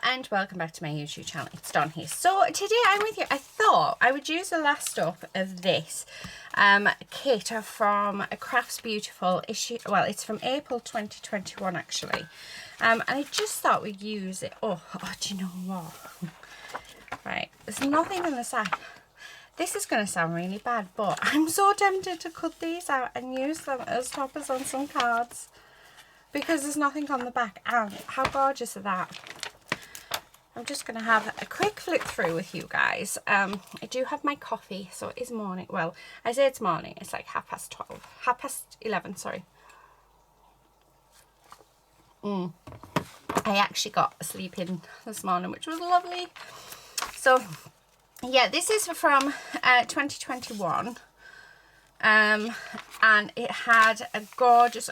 And welcome back to my YouTube channel. It's Dawn here. So today I'm with you. I thought I would use the last up of this kit from Crafts Beautiful issue. Well, it's from April 2021 actually. And I just thought we'd use it. Oh, do you know what? Right, there's nothing on the side. This is going to sound really bad, but I'm so tempted to cut these out and use them as toppers on some cards, because there's nothing on the back. And how gorgeous are that? I'm just going to have a quick flip through with you guys. I do have my coffee, so it is morning. Well, I say it's morning. It's like 11, sorry. I actually got a sleep in this morning, which was lovely. So, yeah, this is from 2021. And it had a gorgeous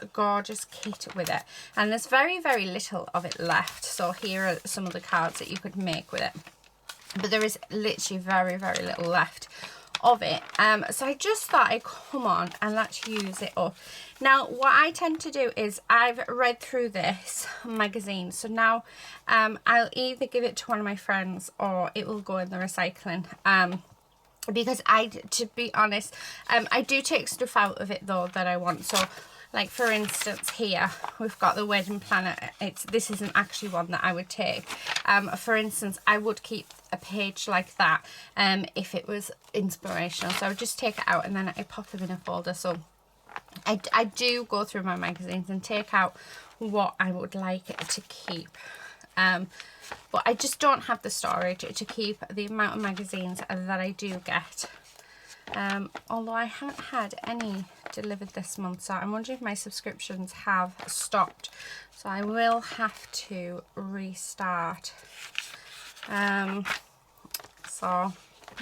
kit with it, and there's very little of it left. So here are some of the cards that you could make with it, but there is literally very little left of it. So I just thought I'd come on and let's use it up. Now what I tend to do is I've read through this magazine, so now I'll either give it to one of my friends or it will go in the recycling. Because to be honest, I do take stuff out of it though that I want. So like for instance here we've got the wedding planner. This isn't actually one that I would take. For instance, I would keep a page like that if it was inspirational. So I would just take it out and then I pop them in a folder. So I do go through my magazines and take out what I would like to keep. But I just don't have the storage to keep the amount of magazines that I do get. Although I haven't had any delivered this month, so I'm wondering if my subscriptions have stopped. So I will have to restart. So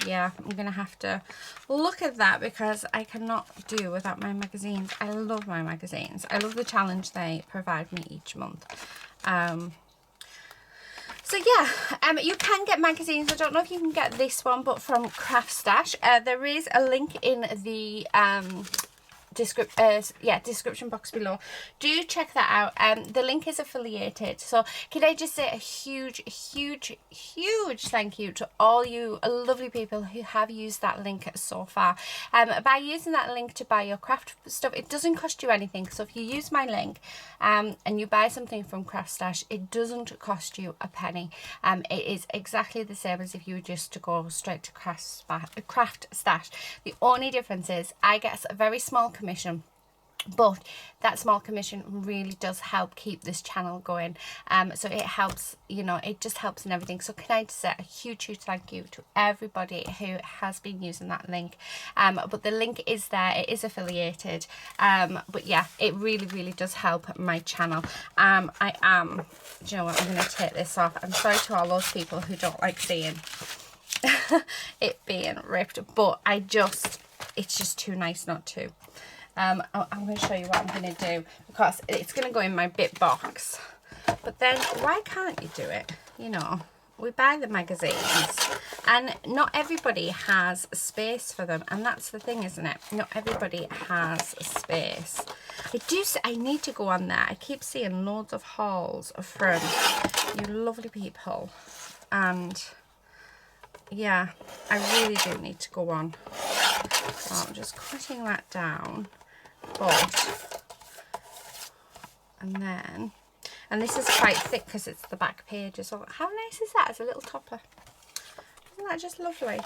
yeah, I'm going to have to look at that because I cannot do without my magazines. I love my magazines. I love the challenge they provide me each month. So yeah, you can get magazines. I don't know if you can get this one, but from Craft Stash. There is a link in the description box below. Do check that out. The link is affiliated. So can I just say a huge thank you to all you lovely people who have used that link so far. By using that link to buy your craft stuff, it doesn't cost you anything. So if you use my link and you buy something from Craft Stash, it doesn't cost you a penny. It is exactly the same as if you were just to go straight to Craft Stash. The only difference is I get a very small commission, but that small commission really does help keep this channel going. So it helps, you know, it just helps in everything. So can I just say a huge thank you to everybody who has been using that link. But the link is there, it is affiliated. But yeah, it really does help my channel. Do you know what, I'm going to take this off. I'm sorry to all those people who don't like seeing it being ripped, but it's just too nice not to. I'm going to show you what I'm going to do, because it's going to go in my bit box. But then why can't you do it? You know, we buy the magazines and not everybody has space for them, and that's the thing, isn't it? Not everybody has space. I need to go on there. I keep seeing loads of hauls from you lovely people, and yeah, I really do need to go on. So I'm just cutting that down. And this is quite thick because it's the back page as well. How nice is that as a little topper? Isn't that just lovely?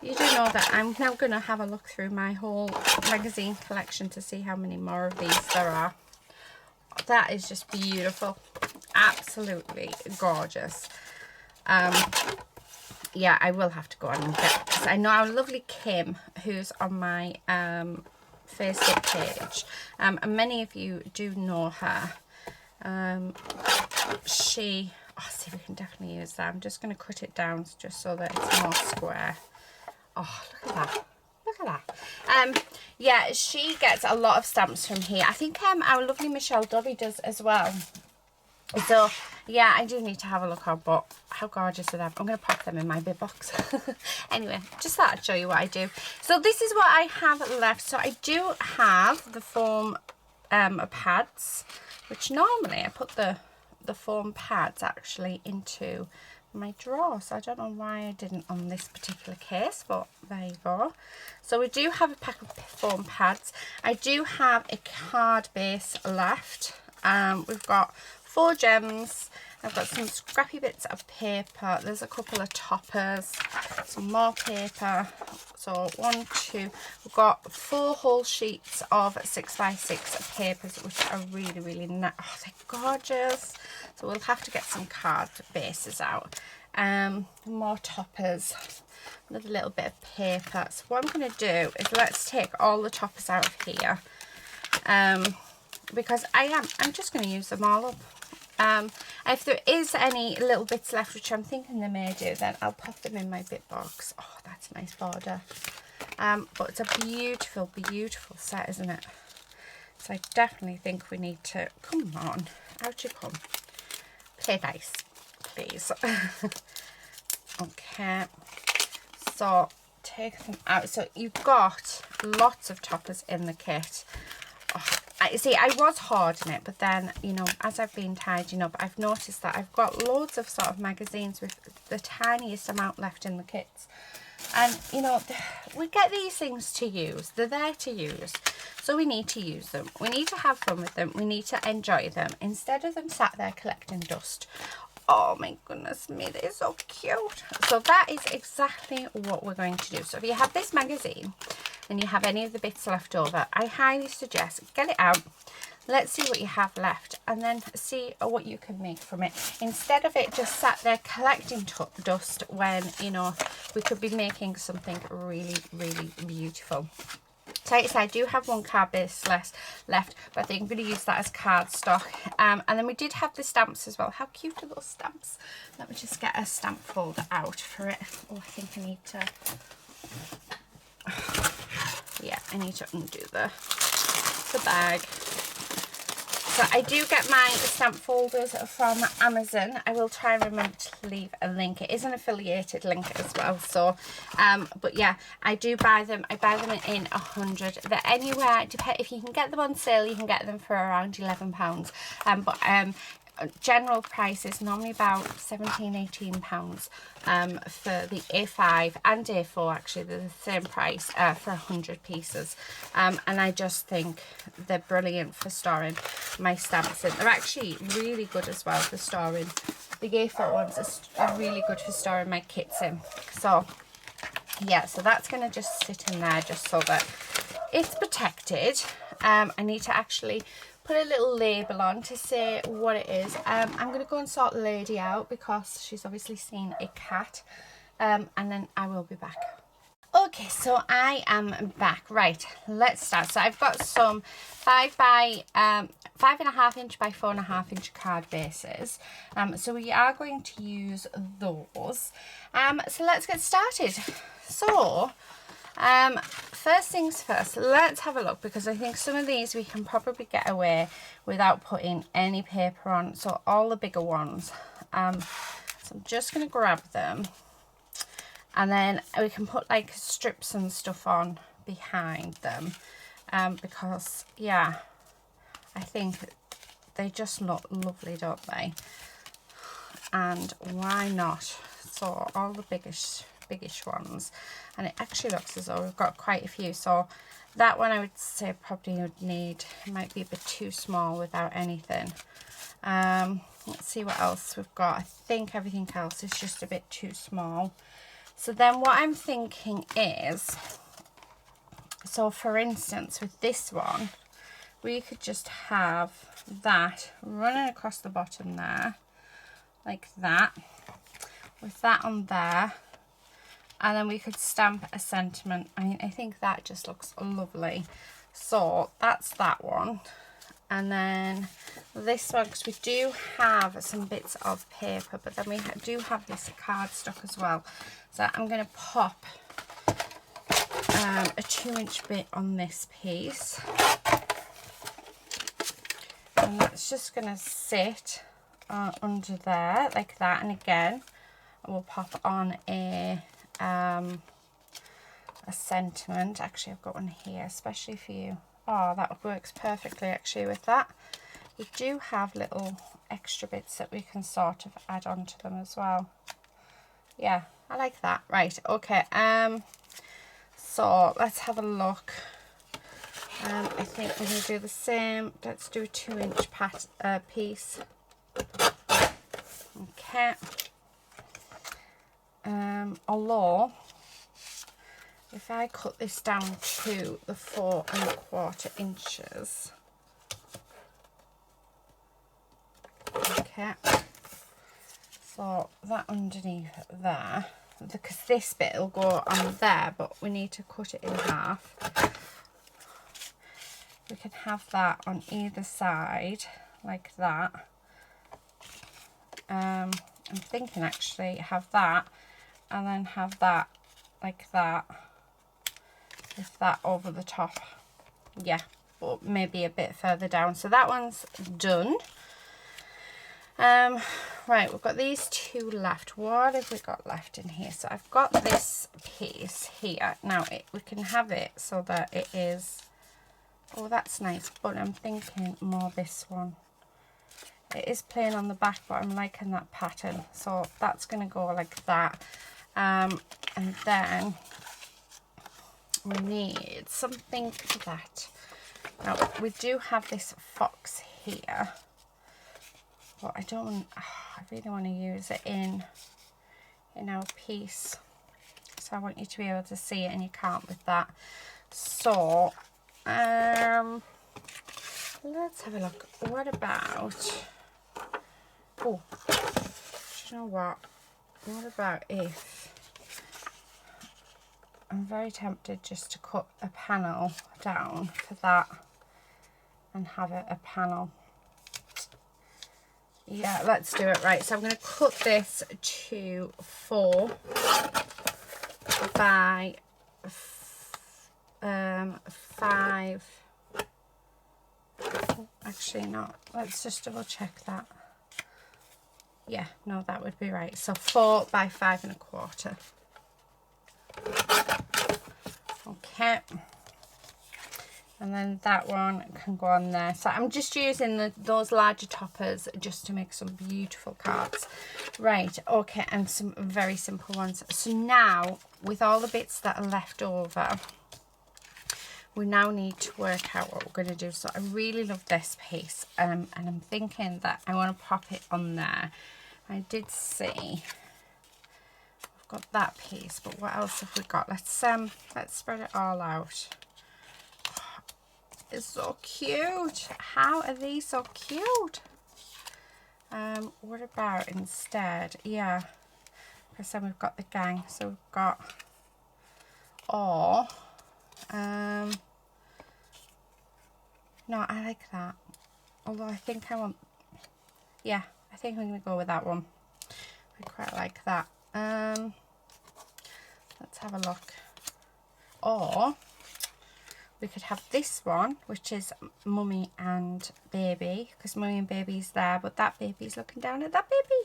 You do know that I'm now going to have a look through my whole magazine collection to see how many more of these there are. That is just beautiful. Absolutely gorgeous. Yeah, I will have to go on and get, because I know our lovely Kim, who's on my Facebook page, and many of you do know her. See if we can definitely use that. I'm just going to cut it down just so that it's more square. Oh, look at that. Look at that. Yeah, she gets a lot of stamps from here. I think our lovely Michelle Dobby does as well. So yeah, I do need to have a look on, but how gorgeous are them? I'm going to pop them in my bit box. Anyway, just thought I'd show you what I do. So this is what I have left. So I do have the foam pads, which normally I put the the foam pads actually into my drawer, so I don't know why I didn't on this particular case, but there you go. So we do have a pack of foam pads. I do have a card base left. We've got 4 gems. I've got some scrappy bits of paper. There's a couple of toppers, some more paper. So 1, 2, we've got 4 whole sheets of 6x6 papers, which are really, really nice. Oh, they're gorgeous. So we'll have to get some card bases out. More toppers, another little bit of paper. So what I'm going to do is let's take all the toppers out of here, because I'm just going to use them all up. If there is any little bits left, which I'm thinking they may do, then I'll pop them in my bit box. Oh, that's a nice border. But it's a beautiful, beautiful set, isn't it? So I definitely think we need to, come on, out you come. Play nice, please. Okay, so take them out. So you've got lots of toppers in the kit. Oh, I was hoarding it, but then, you know, as I've been tidying up, I've noticed that I've got loads of sort of magazines with the tiniest amount left in the kits. And, you know, we get these things to use. They're there to use. So we need to use them. We need to have fun with them. We need to enjoy them instead of them sat there collecting dust. Oh my goodness me, they're so cute. So that is exactly what we're going to do. So if you have this magazine and you have any of the bits left over, I highly suggest get it out. Let's see what you have left and then see what you can make from it. Instead of it just sat there collecting dust when, you know, we could be making something really, really beautiful. So like I said, I do have 1 card base left, but I think I'm going to use that as cardstock. And then we did have the stamps as well. How cute are those stamps? Let me just get a stamp folder out for it. Oh, I think I need to... Yeah, I need to undo the bag. So I do get my stamp folders from Amazon. I will try and remember to leave a link. It is an affiliated link as well. So, but yeah, I do buy them. I buy them in 100. They're anywhere. If you can get them on sale, you can get them for around £11. General price is normally about £17–18 for the A5 and A4. Actually, they're the same price for 100 pieces, and I just think they're brilliant for storing my stamps in. They're actually really good as well for storing. The A4 ones are really good for storing my kits in. So yeah, so that's going to just sit in there just so that it's protected. I need to actually put a little label on to say what it is. I'm going to go and sort the lady out because she's obviously seen a cat, and then I will be back. Okay, so I am back. Right, let's start. So I've got some 5.5 inch by 4.5 inch card bases. So we are going to use those. So let's get started. So first things first, let's have a look, because I think some of these we can probably get away without putting any paper on. So all the bigger ones. So I'm just going to grab them, and then we can put like strips and stuff on behind them, because yeah, I think they just look lovely, don't they? And why not? So all the biggish ones, and it actually looks as though we've got quite a few. So that one I would say probably would need, might be a bit too small without anything. Let's see what else we've got. I think everything else is just a bit too small. So then what I'm thinking is, so for instance with this one, we could just have that running across the bottom there like that, with that on there, and then we could stamp a sentiment. I mean, I think that just looks lovely. So that's that one. And then this one, because we do have some bits of paper, but then we do have this cardstock as well. So I'm going to pop a 2-inch bit on this piece. And that's just going to sit under there like that. And again, we'll pop on a sentiment. Actually, I've got one here, especially for you. Oh, that works perfectly actually with that. We do have little extra bits that we can sort of add on to them as well. Yeah, I like that. Right, okay. So let's have a look. I think we're going to do the same. Let's do a 2-inch piece. Okay. Although, if I cut this down to the 4 1/4 inches. Okay. So that underneath there, because this bit will go on there, but we need to cut it in half. We can have that on either side, like that. I'm thinking actually have that, and then have that like that, with that over the top. Yeah, but maybe a bit further down. So that one's done. Right, we've got these 2 left. What have we got left in here? So I've got this piece here. Now we can have it so that it is, oh, that's nice, but I'm thinking more this one. It is plain on the back, but I'm liking that pattern, so that's going to go like that. And then we need something for that. Now we do have this fox here, but I don't, I really want to use it in our piece, so I want you to be able to see it, and you can't with that. So let's have a look. What about, oh, do you know what about if, I'm very tempted just to cut a panel down for that and have it a panel. Yeah, let's do it. Right, so I'm going to cut this to 4 by 5. Oh, actually not. Let's just double check that. Yeah, no, that would be right. So 4 by 5 1/4. Okay. And then that one can go on there. So I'm just using those larger toppers just to make some beautiful cards. Right, okay, and some very simple ones. So now, with all the bits that are left over, we now need to work out what we're going to do. So I really love this piece, and I'm thinking that I want to pop it on there. I did see I've got that piece, but what else have we got? Let's spread it all out. It's so cute. How are these so cute? What about instead? Yeah, because then we've got the gang. So we've got, or no, I like that. Although I think I want, yeah, I think I'm going to go with that one. I quite like that. Let's have a look. Or we could have this one, which is Mummy and Baby, because Mummy and Baby's there, but that baby's looking down at that baby.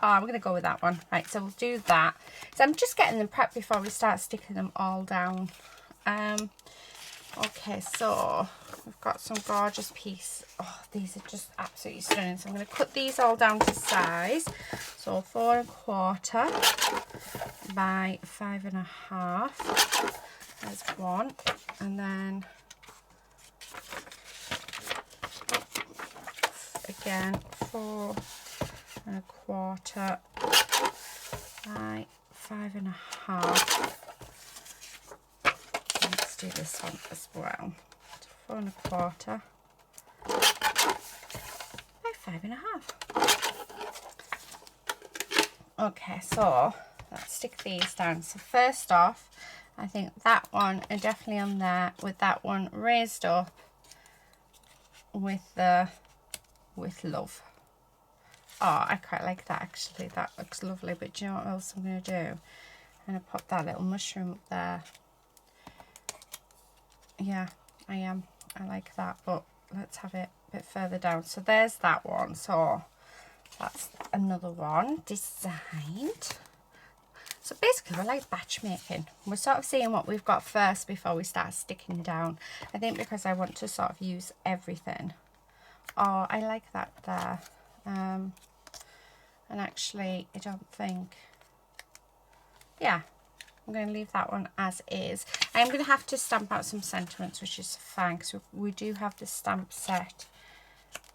Oh, I'm going to go with that one. Right, so we'll do that. So I'm just getting them prepped before we start sticking them all down. Okay, so we've got some gorgeous piece. Oh, these are just absolutely stunning. So I'm going to cut these all down to size. So 4 1/4 by 5 1/2. There's one, and then again 4 1/4 by 5 1/2. Let's do this one as well. 4 1/4 by 5 1/2. Okay, so let's stick these down. So first off, I think that one are definitely on there, with that one raised up with love. Oh, I quite like that actually. That looks lovely. But do you know what else I'm going to do? I'm going to pop that little mushroom up there. Yeah, I am. I like that. But let's have it a bit further down. So there's that one. So that's another one designed. So basically we're like batch making. We're sort of seeing what we've got first before we start sticking down. I think because I want to sort of use everything Oh, I like that there. And actually, I don't think, yeah, I'm going to leave that one as is. I'm going to have to stamp out some sentiments, which is fine, because we do have the stamp set.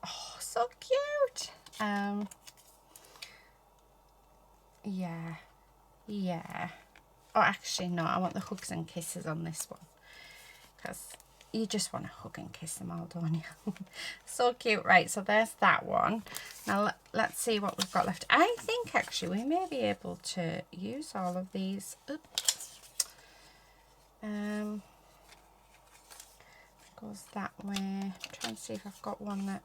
Oh, so cute. Yeah. Oh, actually, no, I want the hugs and kisses on this one, because you just want to hug and kiss them all, don't you? So cute. Right, so there's that one. Now let's see what we've got left. I think actually we may be able to use all of these. Oops. Goes that way. I'm trying to see if I've got one that,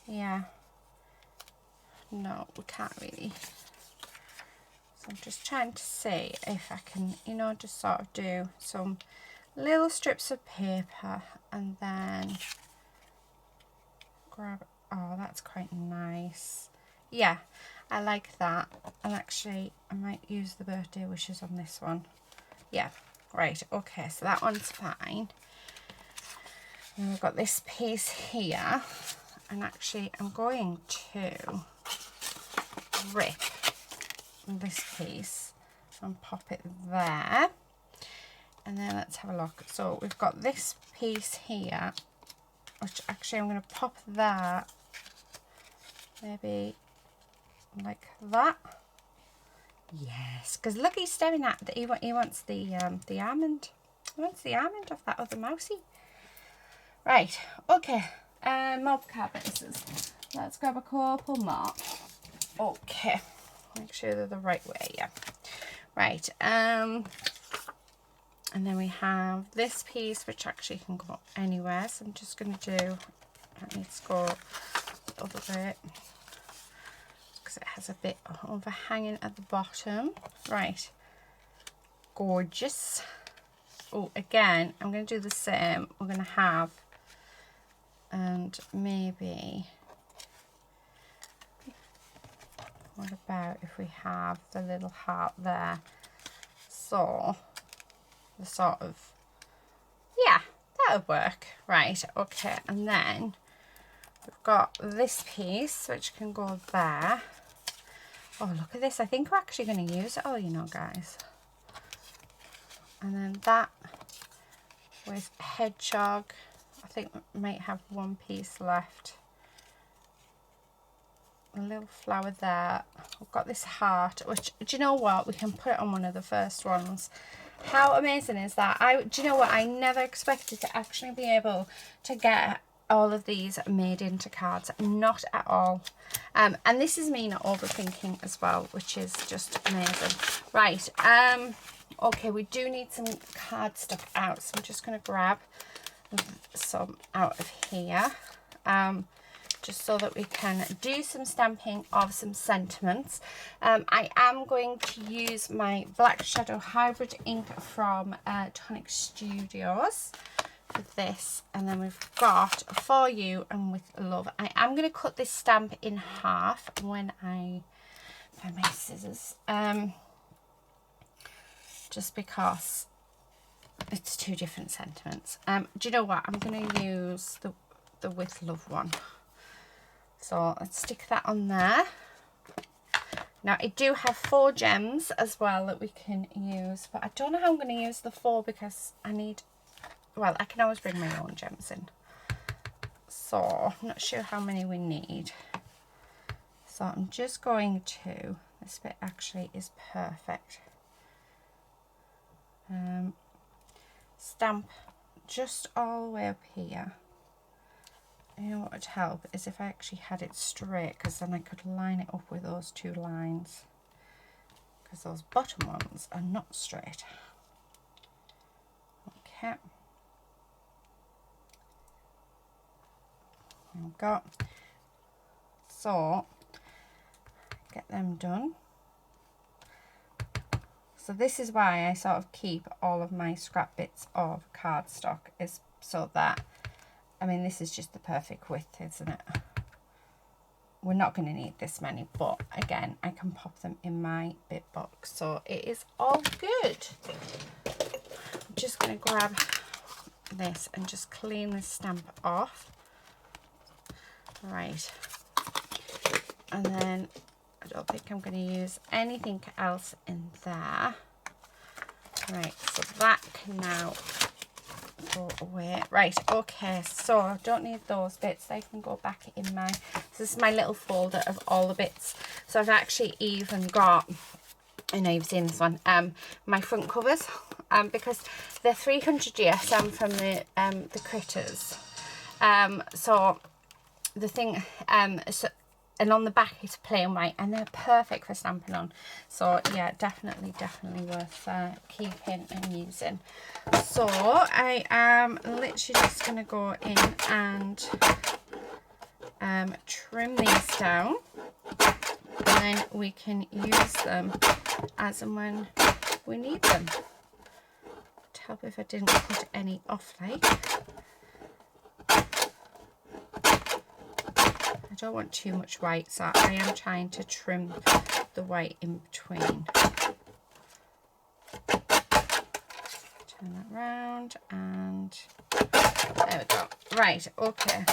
yeah, no, we can't really. So I'm just trying to see if I can, you know, just sort of do some little strips of paper and then grab, oh, that's quite nice. Yeah, I like that. And actually I might use the birthday wishes on this one. Yeah, right, okay, so that one's fine. And we've got this piece here, and actually I'm going to rip this piece and pop it there. And then let's have a look. So we've got this piece here, which actually I'm going to pop that maybe like that. Yes, because look, he's staring at he wants the almond. He wants the almond of that other mousey. Right, okay. Mob card bases. Let's grab a couple more. Okay, make sure they're the right way. Yeah. Right. And then we have this piece, which actually can go anywhere. So I'm just going to do, that needs to go the other bit, because it has a bit overhanging at the bottom. Right. Gorgeous. Oh, again, I'm going to do the same. We're going to have, and maybe, what about if we have the little heart there? So, the sort of, yeah, that would work. Right, okay, and then we've got this piece which can go there. Oh, look at this. I think we're actually going to use it all, you know, guys. And then that with hedgehog. I think we might have one piece left. A little flower there. We've got this heart, which, do you know what? We can put it on one of the first ones. How amazing is that? Do you know what? I never expected to actually be able to get all of these made into cards. Not at all. And this is me not overthinking as well, which is just amazing. Right. Okay, we do need some card stuff out, so I'm just going to grab some out of here. Just so that we can do some stamping of some sentiments. I am going to use my Black Shadow Hybrid ink from Tonic Studios for this. And then we've got For You and With Love. I am going to cut this stamp in half when I find my scissors. Just because it's two different sentiments. Do you know what? I'm going to use the With Love one. So let's stick that on there. Now I do have 4 gems as well that we can use, but I don't know how I'm going to use the 4 because I need, well, I can always bring my own gems in. So I'm not sure how many we need. So I'm just going to, this bit actually is perfect. Stamp just all the way up here. You know what would help is if I actually had it straight, because then I could line it up with those 2 lines, because those bottom ones are not straight. Okay, there we go. So get them done. So this is why I sort of keep all of my scrap bits of cardstock, is so that, I mean, this is just the perfect width, isn't it? We're not going to need this many, but again, I can pop them in my bit box, so it is all good. I'm just going to grab this and just clean this stamp off. Right, and then I don't think I'm going to use anything else in there. Right, so that can now go away. Right, okay, so I don't need those bits. They can go back in my, this is my little folder of all the bits. So I've actually even got, I know you've seen this one, my front covers, because they're 300 GSM from the Critters. So the thing, and on the back it's plain white, and they're perfect for stamping on. So yeah, definitely worth keeping and using. So I am literally just going to go in and trim these down, and then we can use them as and when we need them. To help if I didn't put any off, like. I don't want too much white, so I am trying to trim the white in between. Turn that round, and there we go. Right, okay.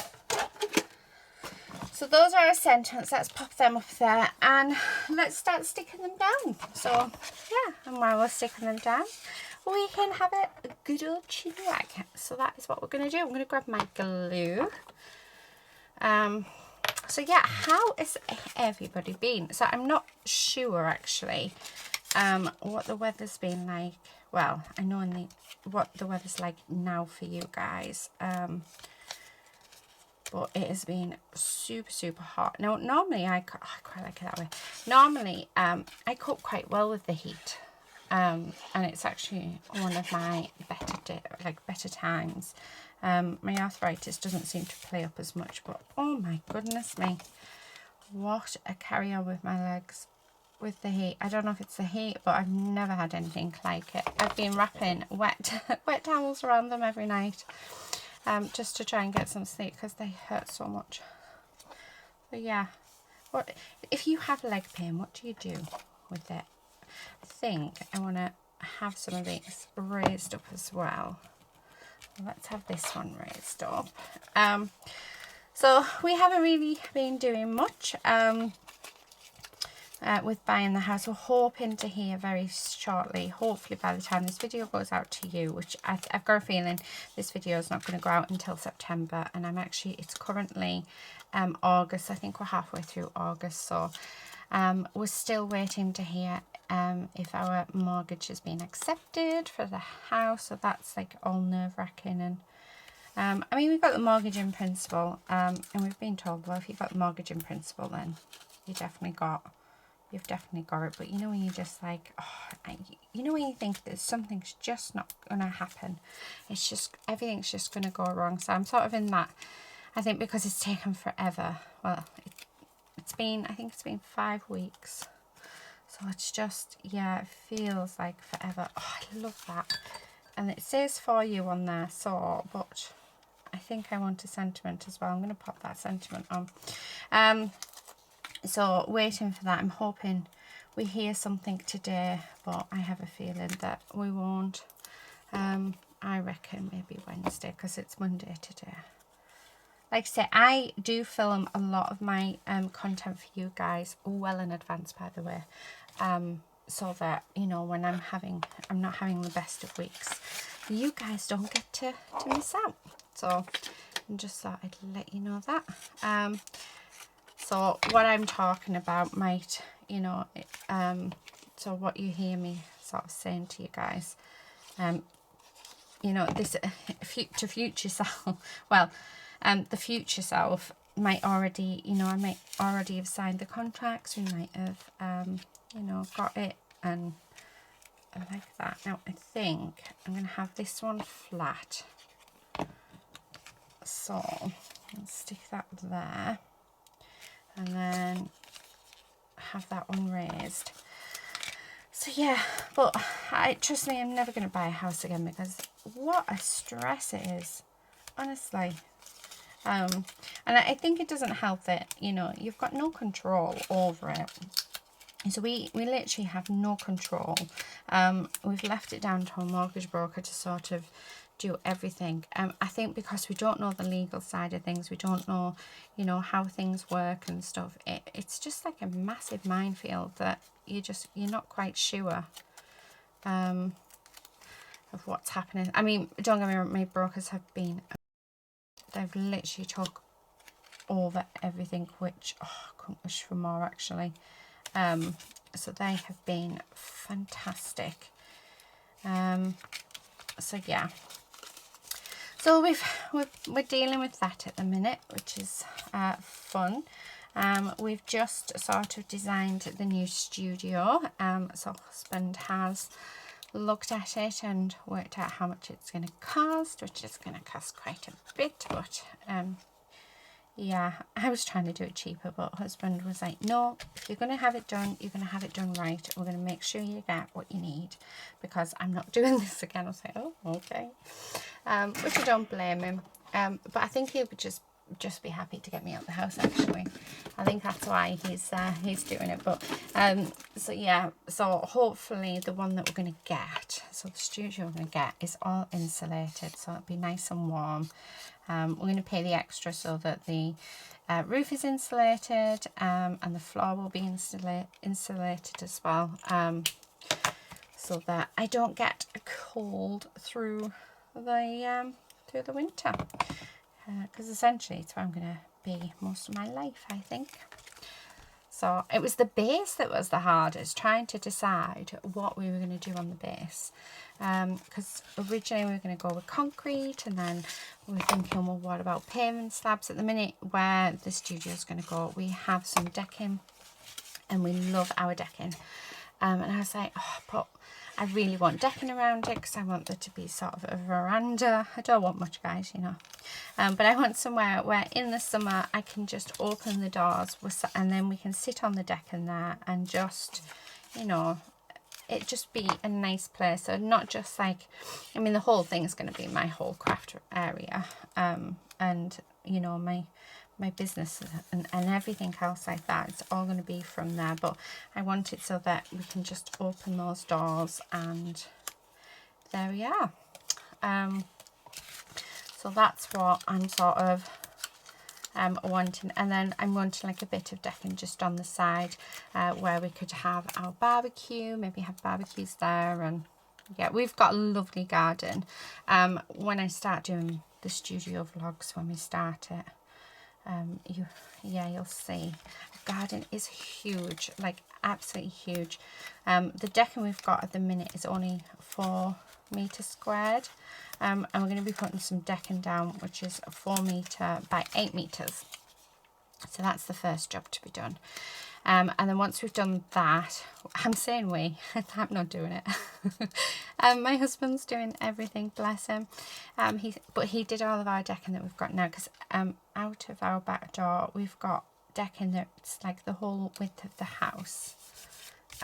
So those are our sentiments. Let's pop them up there, and let's start sticking them down. So yeah, and while we're sticking them down, we can have a good old chin wag. So that is what we're going to do. I'm going to grab my glue. So yeah, how has everybody been? So I'm not sure actually what the weather's been like. Well, I know what the weather's like now for you guys. But it has been super hot. Now normally I quite like it that way. Normally I cope quite well with the heat. And it's actually one of my better times. My arthritis doesn't seem to play up as much, but oh my goodness me, what a carry on with my legs with the heat. I don't know if it's the heat, but I've never had anything like it. I've been wrapping wet towels around them every night, just to try and get some sleep because they hurt so much. But yeah, what if you have leg pain? What do you do with it? I think I want to have some of these raised up as well. Let's have this one raised up. So we haven't really been doing much with buying the house. We're hoping to hear very shortly, hopefully by the time this video goes out to you, which I've got a feeling this video is not going to go out until September, and it's currently August. I think we're halfway through August, so we're still waiting to hear if our mortgage has been accepted for the house. So that's like all nerve-wracking. And I mean, we've got the mortgage in principle, and we've been told, well, if you've got the mortgage in principle, then you've definitely got it. But you know, when you're just like, oh, you know, when you think that something's just not gonna happen, it's just, everything's just gonna go wrong. So I'm sort of in that, I think, because it's taken forever. Well, I think it's been 5 weeks. So it's just, yeah, it feels like forever. Oh, I love that. And it says for you on there, so, but I think I want a sentiment as well. I'm going to pop that sentiment on. So waiting for that. I'm hoping we hear something today, but I have a feeling that we won't. I reckon maybe Wednesday, because it's Monday today. Like I say, I do film a lot of my content for you guys well in advance, by the way, so that, you know, when I'm not having the best of weeks, you guys don't get to miss out. So I just thought I'd let you know that. So what I'm talking about might, you know, so what you hear me sort of saying to you guys, you know, this to future self, well, the future self might already, you know, I might already have signed the contracts. We might have, you know, got it, and I like that. Now I think I'm going to have this one flat. So let's stick that there, and then have that one raised. So yeah, but trust me, I'm never going to buy a house again, because what a stress it is, honestly. And I think it doesn't help that, you know, you've got no control over it. So we literally have no control. We've left it down to a mortgage broker to sort of do everything. I think because we don't know the legal side of things, we don't know, you know, how things work and stuff, it's just like a massive minefield that you're not quite sure of what's happening. I mean, don't get me wrong, my brokers have been, they've literally took over everything, which I couldn't wish for more actually. So they have been fantastic. So yeah, so we're dealing with that at the minute, which is fun. We've just sort of designed the new studio. So husband has looked at it and worked out how much it's going to cost, which is going to cost quite a bit, but yeah, I was trying to do it cheaper, but husband was like, no, if you're going to have it done, you're going to have it done right. We're going to make sure you get what you need, because I'm not doing this again. I was like, oh, okay. Which I don't blame him. But I think he would just be happy to get me out of the house, actually. I think that's why he's doing it. But so yeah, so hopefully the one that we're going to get, so the studio we're going to get is all insulated, so it'll be nice and warm. We're going to pay the extra so that the roof is insulated, and the floor will be insulated as well, so that I don't get a cold through the winter, because essentially it's where I'm going to be most of my life, I think. So it was the base that was the hardest, trying to decide what we were going to do on the base. Because originally we were going to go with concrete, and then we were thinking, well, what about pavement slabs? At the minute where the studio is going to go, we have some decking, and we love our decking. And I was like, oh, but I really want decking around it, because I want there to be sort of a veranda. I don't want much, guys, you know. But I want somewhere where in the summer I can just open the doors, and then we can sit on the deck in there and just, you know, it just be a nice place. So not just like, I mean, the whole thing is going to be my whole craft area, and you know, my business and everything else like that. It's all going to be from there, but I want it so that we can just open those doors, and there we are. So that's what I'm sort of wanting. And then I'm wanting like a bit of decking just on the side, where we could have our barbecue, maybe have barbecues there. And yeah, we've got a lovely garden. When I start doing the studio vlogs, when we start it, you'll see the garden is huge, like absolutely huge. The decking we've got at the minute is only 4 meters squared, and we're going to be putting some decking down, which is 4 meter by 8 meters. So that's the first job to be done. And then once we've done that, I'm saying we, I'm not doing it. My husband's doing everything, bless him. But he did all of our decking that we've got now, because out of our back door we've got decking that's like the whole width of the house,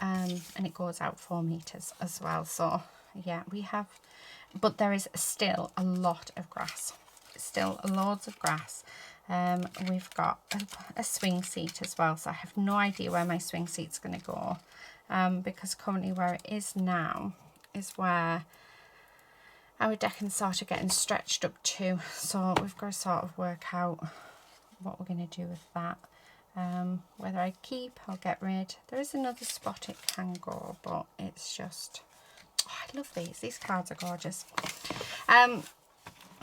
and it goes out 4 meters as well. So yeah, we have, but there is still a lot of grass, still loads of grass. We've got a swing seat as well, so I have no idea where my swing seat's going to go, because currently where it is now is where our decking's sort of getting stretched up to, so we've got to sort of work out what we're going to do with that, whether I keep or get rid. There is another spot it can go, but it's just, oh, I love these cards are gorgeous.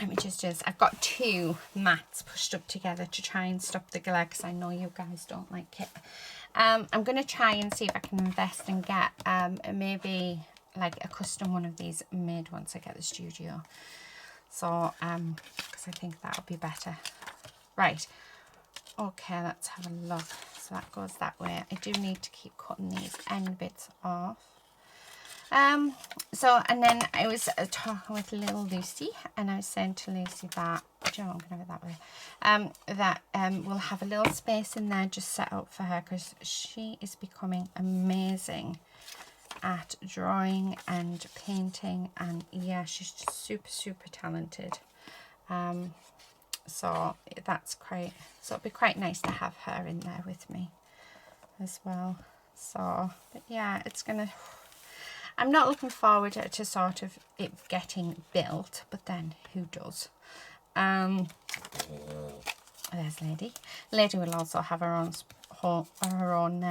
Let me just I've got 2 mats pushed up together to try and stop the glare, because I know you guys don't like it. I'm going to try and see if I can invest and get maybe like a custom one of these made once I get the studio. So because I think that'll be better. Right, okay, let's have a look. So that goes that way. I do need to keep cutting these end bits off. So, and then I was talking with little Lucy, and I was saying to Lucy that, do you know, I'm going to have it that way, we'll have a little space in there just set up for her, because she is becoming amazing at drawing and painting, and yeah, she's just super talented. So that's quite, so it'd be quite nice to have her in there with me as well. So, but yeah, it's gonna, I'm not looking forward to sort of it getting built, but then who does? There's Lady. Lady will also have her own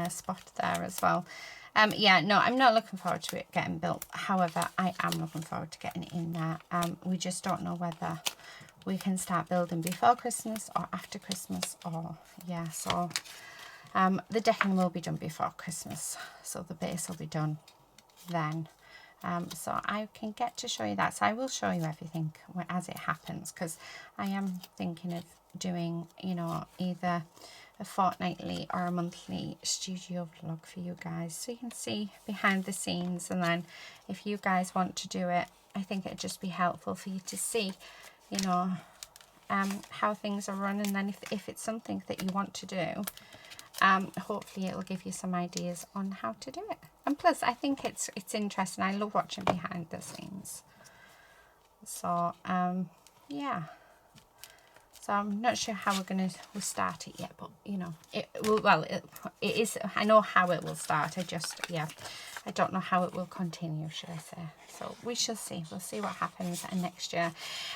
spot there as well. Yeah, no, I'm not looking forward to it getting built. However, I am looking forward to getting it in there. We just don't know whether we can start building before Christmas or after Christmas, or yeah. So the decking will be done before Christmas, so the base will be done then. So I can get to show you that. So I will show you everything as it happens, because I am thinking of doing, you know, either a fortnightly or a monthly studio vlog for you guys, so you can see behind the scenes. And then if you guys want to do it, I think it'd just be helpful for you to see, you know, how things are run. And then if it's something that you want to do, hopefully it'll give you some ideas on how to do it. And plus, I think it's interesting. I love watching behind the scenes. So yeah. So I'm not sure how we'll start it yet, but you know, it will. Well, it is. I know how it will start. I don't know how it will continue, should I say? So we shall see. We'll see what happens next year.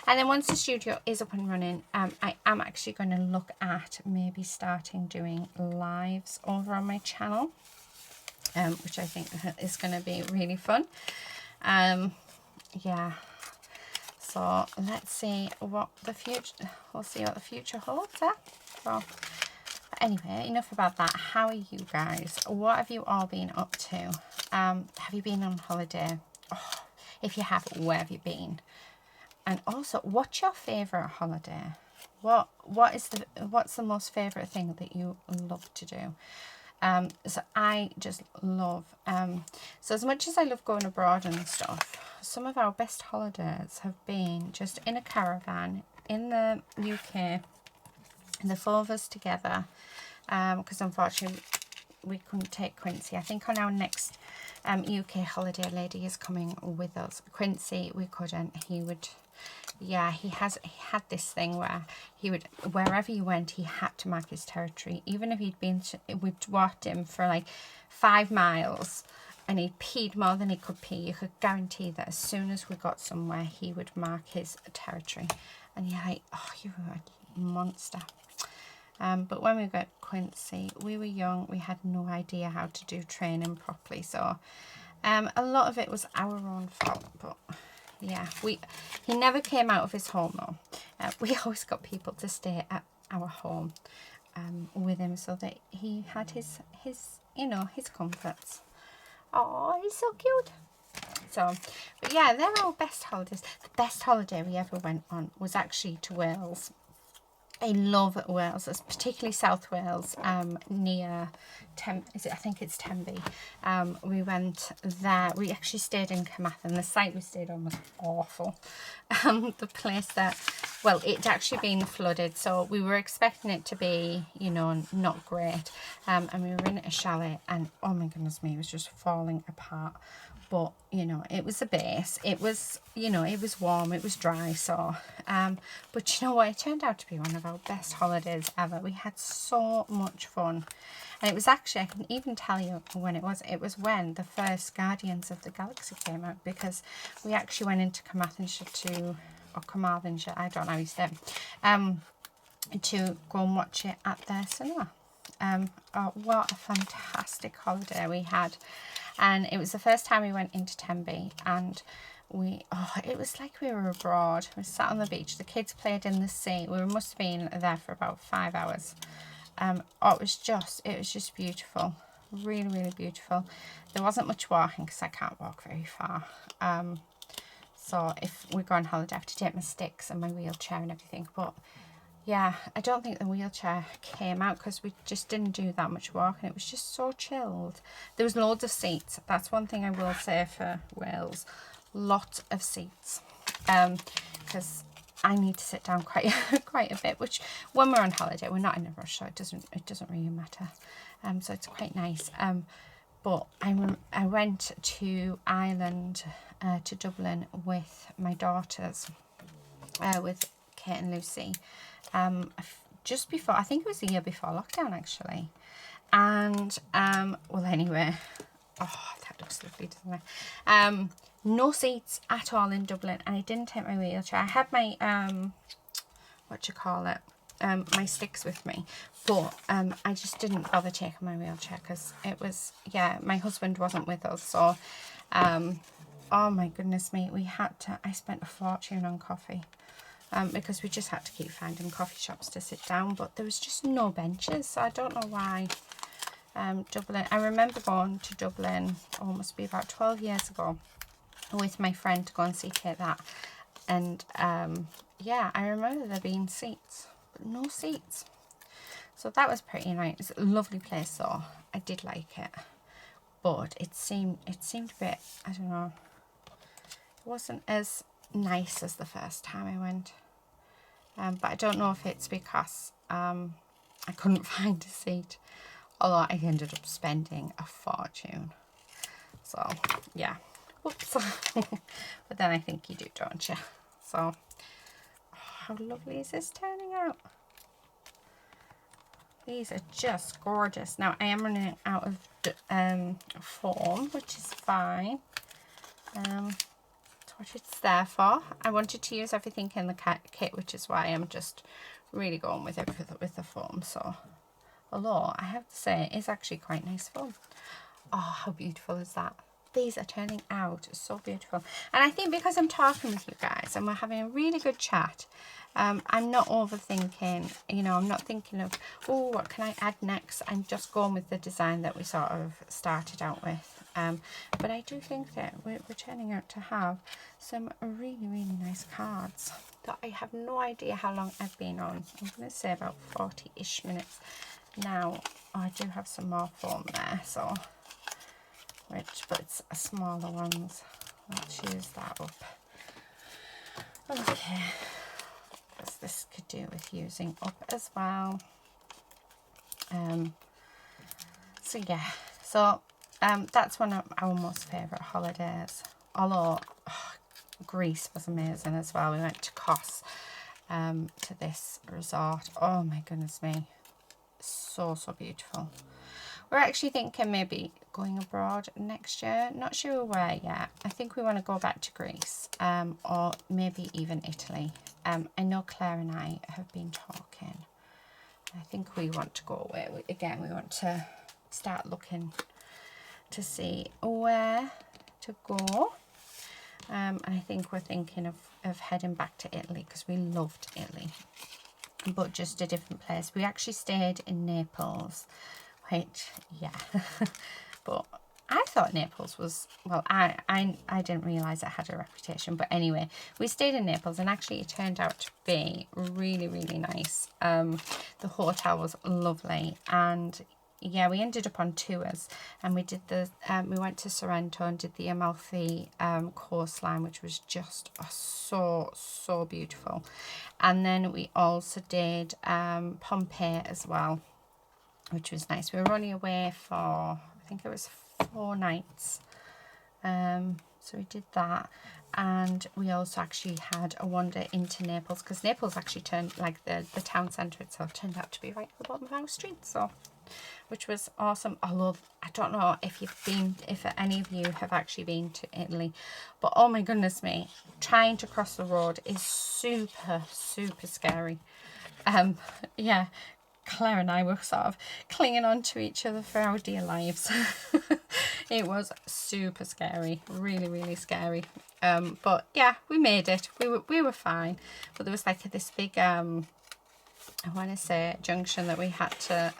And then once the studio is up and running, I am actually going to look at maybe starting doing lives over on my channel, which I think is going to be really fun. Yeah. So let's see what the future. We'll see what the future holds. So, but anyway, enough about that. How are you guys? What have you all been up to? Have you been on holiday? Oh, if you have, where have you been? And also, what's your favourite holiday? What's the most favourite thing that you love to do? So I just love, so as much as I love going abroad and stuff, some of our best holidays have been just in a caravan in the UK, the four of us together, because unfortunately we couldn't take Quincy. I think on our next UK holiday, Lady is coming with us. Quincy, we couldn't. He would, yeah, he had this thing where he would, wherever he went, he had to mark his territory. Even if we'd walked him for like 5 miles and he peed more than he could pee, you could guarantee that as soon as we got somewhere, he would mark his territory. And you're like, oh, you're a monster. But when we got Quincy, we were young, we had no idea how to do training properly. So a lot of it was our own fault, but yeah, he never came out of his home though. We always got people to stay at our home with him, so that he had his you know, his comforts. Oh, he's so cute. So, but yeah, they're our best holidays. The best holiday we ever went on was actually to Wales. I love Wales, particularly South Wales, near I think it's Tenby. We went there. We actually stayed in Carmarthen. The site we stayed on was awful. The place that, well, it'd actually been flooded, so we were expecting it to be, you know, not great. And we were in a chalet, and oh my goodness me, it was just falling apart. But, you know, it was a base. It was, you know, it was warm. It was dry. So, but you know what? It turned out to be one of our best holidays ever. We had so much fun. And it was actually, I can even tell you when it was. It was when the first Guardians of the Galaxy came out, because we actually went into Carmarthenshire or Carmarthenshire, I don't know how you say it, to go and watch it at their cinema. Oh, what a fantastic holiday we had. And it was the first time we went into Tenby, and it was like we were abroad. We sat on the beach, the kids played in the sea. We must have been there for about 5 hours. It was just beautiful. Really, really beautiful. There wasn't much walking because I can't walk very far. So if we go on holiday, I have to take my sticks and my wheelchair and everything. But yeah, I don't think the wheelchair came out because we just didn't do that much walking. It was just so chilled. There was loads of seats. That's one thing I will say for Wales. Lot of seats. Because I need to sit down quite a bit, which when we're on holiday, we're not in a rush, so it doesn't really matter. So it's quite nice. But I went to Ireland, to Dublin with my daughters, with Kate and Lucy. Just before, I think it was the year before lockdown actually. And well, anyway, oh, looks lovely, doesn't it? No seats at all in Dublin, and I didn't take my wheelchair. I had my my sticks with me, but I just didn't bother taking my wheelchair because it was, yeah, my husband wasn't with us, so oh my goodness me, I spent a fortune on coffee. Because we just had to keep finding coffee shops to sit down, but there was just no benches, so I don't know why. Dublin, I remember going to Dublin, must be about 12 years ago, with my friend to go and see Kate that, and yeah, I remember there being seats, but no seats, so that was pretty nice. A lovely place though, I did like it, but it seemed a bit, I don't know, it wasn't as nice as the first time I went, but I don't know if it's because I couldn't find a seat, although I ended up spending a fortune, so yeah, whoops. But then I think you do, don't you? So how lovely is this turning out? These are just gorgeous. Now I am running out of foam, which is fine. That's what it's there for. I wanted to use everything in the kit, which is why I'm just really going with it with the foam. So, although I have to say, it's actually quite nice foam. Oh, how beautiful is that? These are turning out so beautiful. And I think because I'm talking with you guys and we're having a really good chat, I'm not overthinking, you know, I'm not thinking of, oh, what can I add next? I'm just going with the design that we sort of started out with. But I do think that we're turning out to have some really, really nice cards that I have no idea how long I've been on. I'm going to say about 40-ish minutes now. Oh, I do have some more foam there, so, but it's smaller ones. Let's use that up. Okay. This could do with using up as well. So yeah, so that's one of our most favourite holidays, although Greece was amazing as well. We went to Kos, to this resort. Oh my goodness me, so beautiful. We're actually thinking maybe going abroad next year, not sure where yet. I think we want to go back to Greece, or maybe even Italy. I know Claire and I have been talking. I think we want to go away. Again, we want to start looking to see where to go. And I think we're thinking of heading back to Italy because we loved Italy, but just a different place. We actually stayed in Naples, which, yeah, but I thought Naples was, well, I didn't realise it had a reputation, but anyway, we stayed in Naples and actually it turned out to be really, really nice. The hotel was lovely, and yeah, we ended up on tours, and we did we went to Sorrento and did the Amalfi coastline, which was just so beautiful. And then we also did Pompeii as well, which was nice. We were only away for, I think it was 4 nights, so we did that, and we also actually had a wander into Naples, because Naples actually turned, like the town centre itself turned out to be right at the bottom of our street, so, which was awesome. I don't know if any of you have actually been to Italy, but oh my goodness me, trying to cross the road is super scary. Yeah, Claire and I were sort of clinging on to each other for our dear lives. It was super scary, really scary. But yeah, we made it. We were fine. But there was like this big I want to say junction that we had to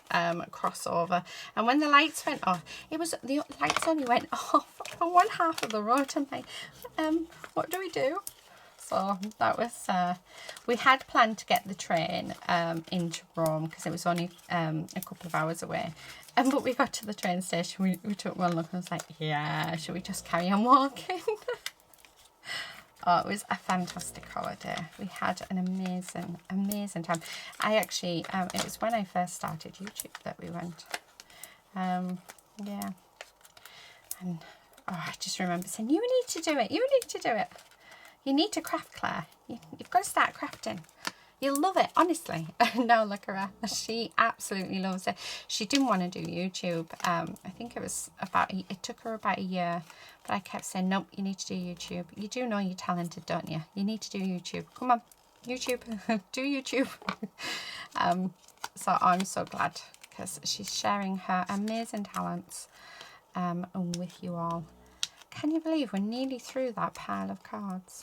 cross over, and when the lights went off, the lights only went off on one half of the road. I'm like, what do we do? So that was, we had planned to get the train into Rome because it was only a couple of hours away. But we got to the train station, we took one look and I was like, yeah, should we just carry on walking? Oh, it was a fantastic holiday. We had an amazing time. I actually, it was when I first started YouTube that we went. Yeah. And I just remember saying, you need to do it. You need to do it. You need to craft, Claire. You've got to start crafting. You'll love it, honestly. No, look at her. She absolutely loves it. She didn't want to do YouTube. I think it was it took her about a year, but I kept saying, nope, you need to do YouTube. You do know you're talented, don't you? You need to do YouTube. Come on, YouTube, do YouTube. So I'm so glad because she's sharing her amazing talents with you all. Can you believe we're nearly through that pile of cards?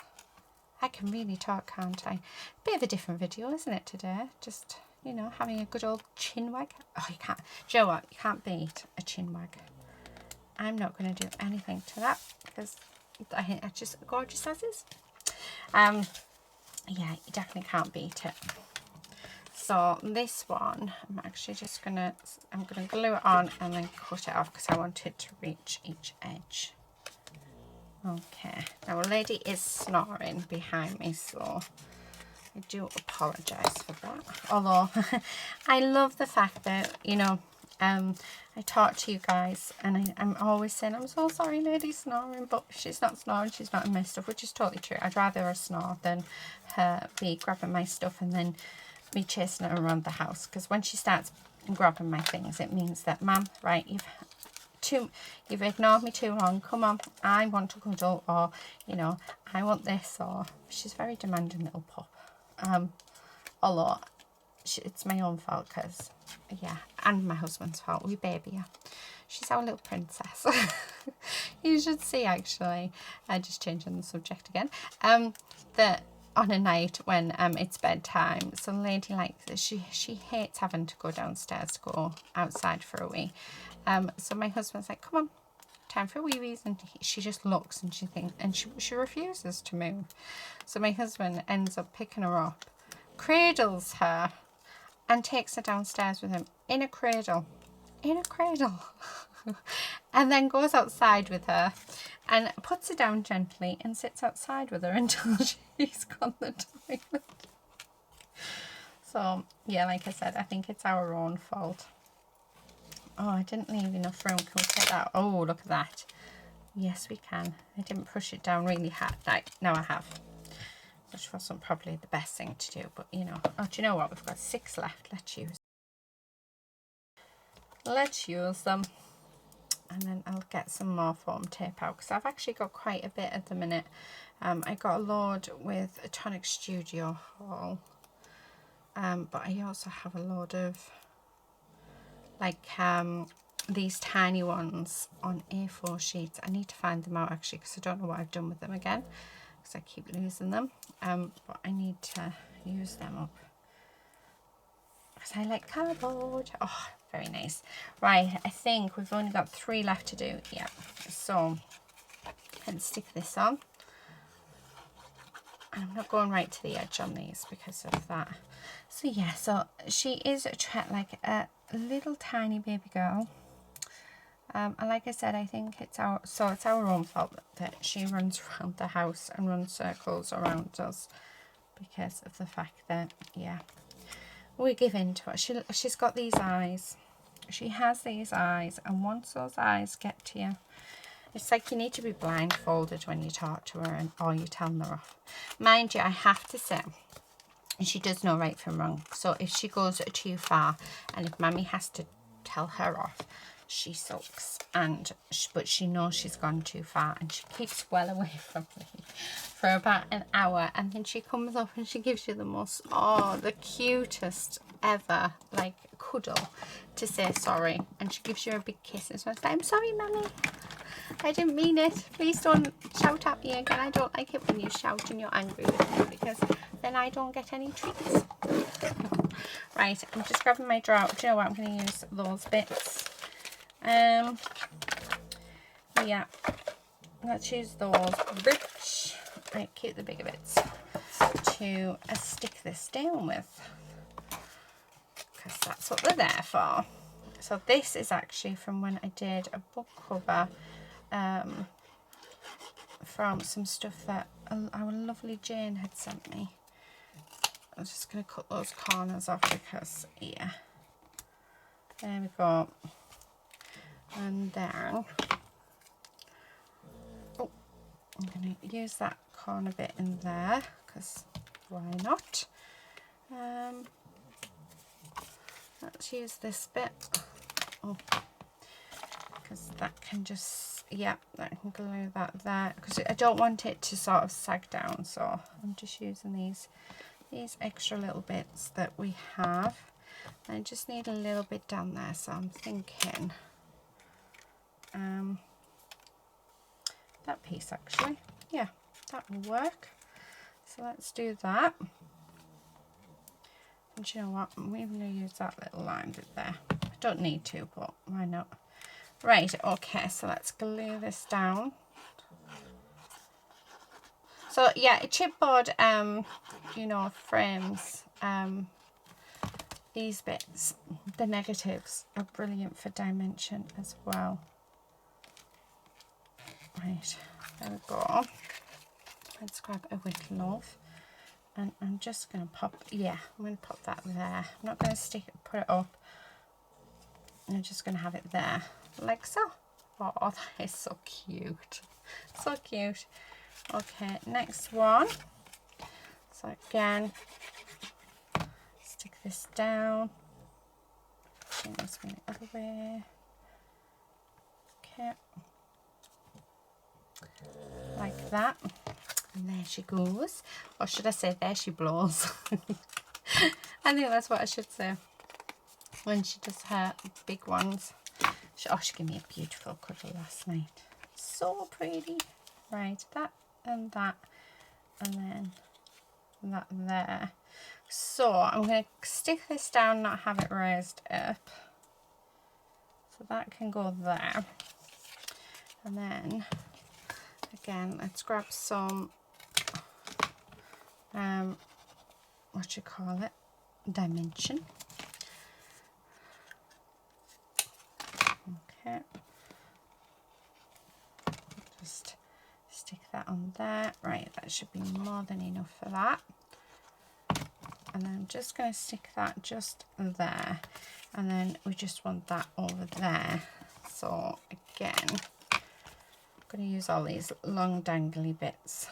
I can really talk, can't I? Bit of a different video, isn't it, today? Just, you know, having a good old chin wag. Oh, you can't. Do you know what? You can't beat a chin wag. I'm not going to do anything to that because I think that's just gorgeous as is. Yeah, you definitely can't beat it. So this one, I'm actually just I'm gonna glue it on and then cut it off because I want it to reach each edge. Okay, now a lady is snoring behind me, so I do apologise for that. Although I love the fact that, you know, I talk to you guys and I'm always saying, I'm so sorry lady's snoring, but she's not snoring, she's not in my stuff, which is totally true. I'd rather her snore than her be grabbing my stuff and then me chasing her around the house, because when she starts grabbing my things, it means that, Mum, right, you've ignored me too long, come on, I want to cuddle, or, you know, I want this, or she's a very demanding little pup. Although it's my own fault, because, yeah, and my husband's fault, we baby her. She's our little princess. You should see, actually, just changing the subject again, that on a night when it's bedtime, so lady likes it, she hates having to go downstairs to go outside for a wee. So my husband's like, come on, time for wee-wees, and she just looks and she thinks, and she refuses to move. So my husband ends up picking her up, cradles her, and takes her downstairs with him in a cradle, and then goes outside with her and puts her down gently and sits outside with her until she's gone the toilet. So yeah, like I said, I think it's our own fault. Oh, I didn't leave enough room. Can we take that? Oh, look at that. Yes, we can. I didn't push it down really hard. Right, now I have. Which wasn't probably the best thing to do, but you know. Oh, do you know what? We've got 6 left. Let's use them. And then I'll get some more foam tape out because I've actually got quite a bit at the minute. I got a load with a Tonic Studio haul. But I also have a load of like these tiny ones on A4 sheets. I need to find them out actually because I don't know what I've done with them again because I keep losing them. But I need to use them up because I like cardboard. Oh, very nice. Right, I think we've only got 3 left to do. Yeah, so let's stick this on. I'm not going right to the edge on these because of that. So yeah, so she is like a little tiny baby girl. And like I said, I think it's our own fault that she runs around the house and runs circles around us because of the fact that, yeah, we give in to her. She's got these eyes. She has these eyes, and once those eyes get to you, it's like you need to be blindfolded when you talk to her or you're telling her off. Mind you, I have to say, she does know right from wrong. So if she goes too far and if Mummy has to tell her off, she sulks. But she knows she's gone too far and she keeps well away from me for about an hour. And then she comes up and she gives you the most, the cutest ever, like, cuddle to say sorry. And she gives you a big kiss and so it's like, I'm sorry, Mummy. I didn't mean it. Please don't shout at me again. I don't like it when you shout and you're angry with me because then I don't get any treats. Right, I'm just grabbing my drawer. Do you know what? I'm going to use those bits. Yeah, let's use those bits. Right, keep the bigger bits to stick this down with because that's what they're there for. So this is actually from when I did a book cover from some stuff that our lovely Jane had sent me. I'm just going to cut those corners off because, yeah, there we go. And then, oh, I'm going to use that corner bit in there because why not? Let's use this bit. Oh, because that can just, yeah, that can glue that there, because I don't want it to sort of sag down, so I'm just using these extra little bits that we have. I just need a little bit down there, so I'm thinking that piece actually, yeah, that will work. So let's do that. And you know what, I'm even going to use that little line bit there. I don't need to, but why not? Right, okay, so let's glue this down. So yeah, chipboard, you know, frames, these bits, the negatives, are brilliant for dimension as well. Right, there we go. Let's grab a with love. And I'm just going to pop, yeah, I'm going to pop that there. I'm not going to put it up. I'm just going to have it there, like so. Oh, that is so cute. So cute. Okay, next one. So again, stick this down. Bring this one the other way. Okay. Like that. And there she goes. Or should I say there she blows? I think that's what I should say. When she does her big ones. She gave me a beautiful cuddle last night. So pretty. Right, that and that. And then that there. So I'm going to stick this down, not have it raised up. So that can go there. And then, again, let's grab some, what you call it, dimension. Okay. Just stick that on there. Right, that should be more than enough for that. And then I'm just going to stick that just there. And then we just want that over there. So again, I'm going to use all these long dangly bits.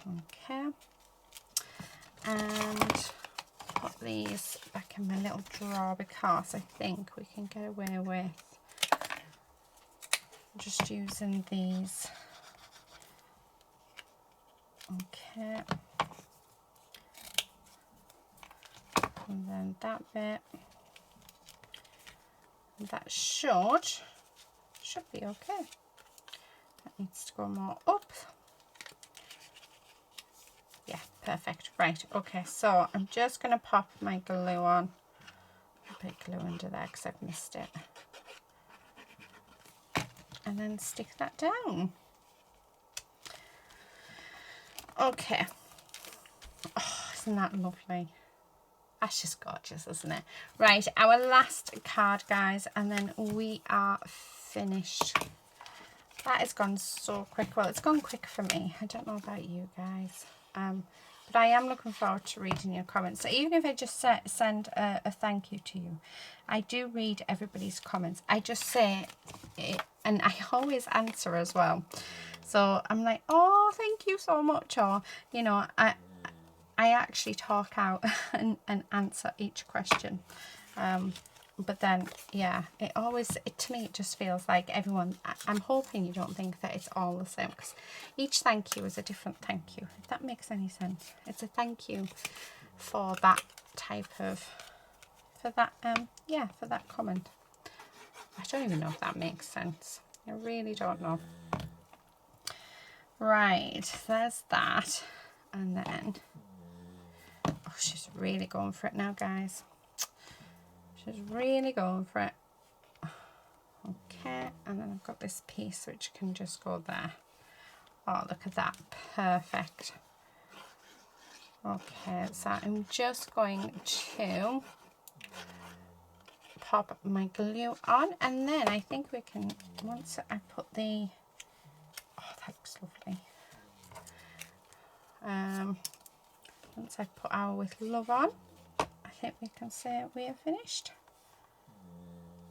Okay. And put these back in my little drawer because I think we can get away with just using these. Okay. And then that bit. And that should be okay. That needs to go more up. Yeah, perfect. Right, okay, so I'm just going to pop my glue on. Put glue under there because I've missed it. And then stick that down. Okay. Oh, isn't that lovely? That's just gorgeous, isn't it? Right, our last card, guys, and then we are finished. That has gone so quick. Well, it's gone quick for me. I don't know about you guys. But I am looking forward to reading your comments. So even if I just send a thank you to you, I do read everybody's comments. I just say it, and I always answer as well. So I'm like, oh, thank you so much. Or, you know, I actually talk out and answer each question. But then, yeah, to me, it just feels like everyone, I'm hoping you don't think that it's all the same, because each thank you is a different thank you, if that makes any sense. It's a thank you for that type of, for that comment. I don't even know if that makes sense. I really don't know. Right, there's that. And then, oh, she's really going for it now, guys. She's really going for it. Okay, and then I've got this piece which can just go there. Oh, look at that. Perfect. Okay, so I'm just going to pop my glue on, and then I think we can, once I put the, oh, that looks lovely. Once I put our with love on, I think we can say we are finished.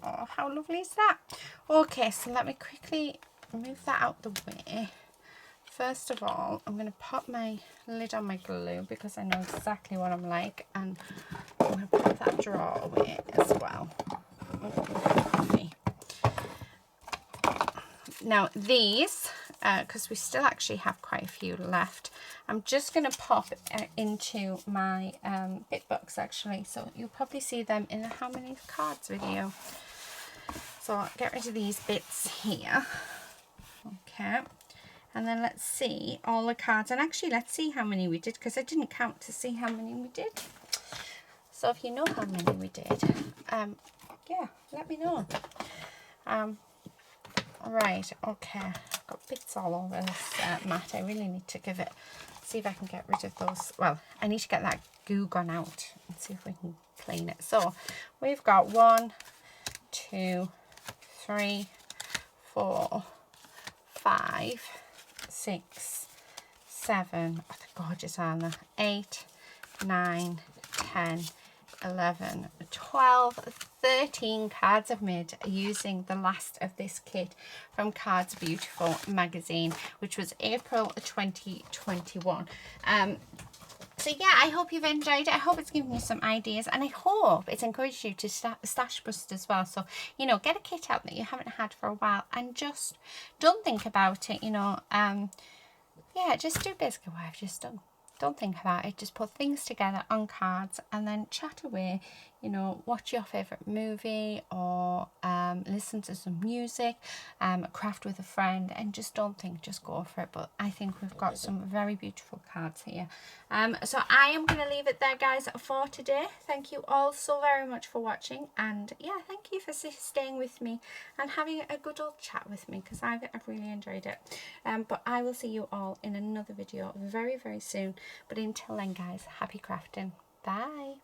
Oh, how lovely is that? Okay, so let me quickly move that out the way first of all, I'm going to pop my lid on my glue because I know exactly what I'm like, and I'm going to pop that drawer away as well. Okay. Now these, because we still actually have quite a few left, I'm just going to pop into my bit box actually, so you'll probably see them in the how many cards video. So I'll get rid of these bits here. Okay, and then let's see all the cards, and actually let's see how many we did, because I didn't count to see how many we did. So if you know how many we did, yeah, let me know. Right, okay, I've got bits all over this mat. I really need to give it, see if I can get rid of those. Well, I need to get that goo gone out and see if we can clean it. So we've got 1, 2, 3, 4, 5, 6, 7, oh, they're gorgeous, aren't they? 8, 9, 10, 11, 12, 13 cards I've made using the last of this kit from Cards Beautiful magazine, which was April 2021. So yeah, I hope you've enjoyed it. I hope it's given you some ideas, and I hope it's encouraged you to stash bust as well. So, you know, get a kit out that you haven't had for a while, and just don't think about it, you know. Yeah, just do basically what I've just done. Don't think about it, just put things together on cards and then chat away, you know, watch your favourite movie, or listen to some music, craft with a friend, and just don't think, just go for it. But I think we've got some very beautiful cards here. So I am going to leave it there, guys, for today. Thank you all so very much for watching, and yeah, thank you for staying with me and having a good old chat with me, because I've really enjoyed it. But I will see you all in another video very, very soon. But until then, guys, happy crafting. Bye.